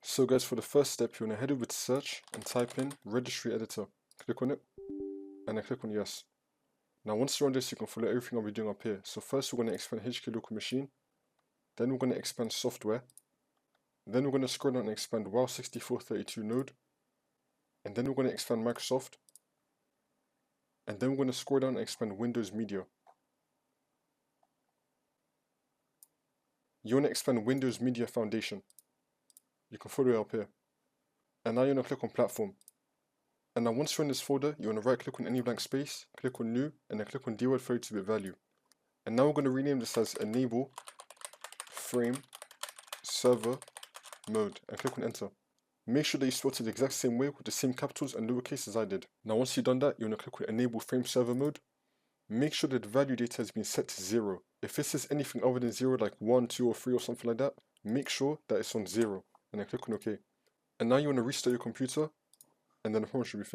So guys, for the first step, you want to head over to search and type in registry editor. Click on it and then click on yes. Now once you're on this, you can follow everything I'll be doing up here. So first we're going to expand HK local machine, then we're going to expand software, then we're going to scroll down and expand WoW6432 node, and then we're going to expand Microsoft, and then we're going to scroll down and expand Windows Media. You want to expand Windows Media Foundation. You can follow it up here. And now you want to click on Platform. And now once you're in this folder, you want to right click on any blank space, click on New, and then click on DWORD 32-bit value. And now we're going to rename this as Enable Frame Server Mode, and click on Enter. Make sure that you spelled it the exact same way with the same capitals and lowercase as I did. Now once you've done that, you want to click on Enable Frame Server Mode. Make sure that the value data has been set to 0. If it says anything other than 0, like 1, 2, or 3 or something like that, make sure that it's on 0, and then click on OK. And now you want to restart your computer, and then the problem should be fixed.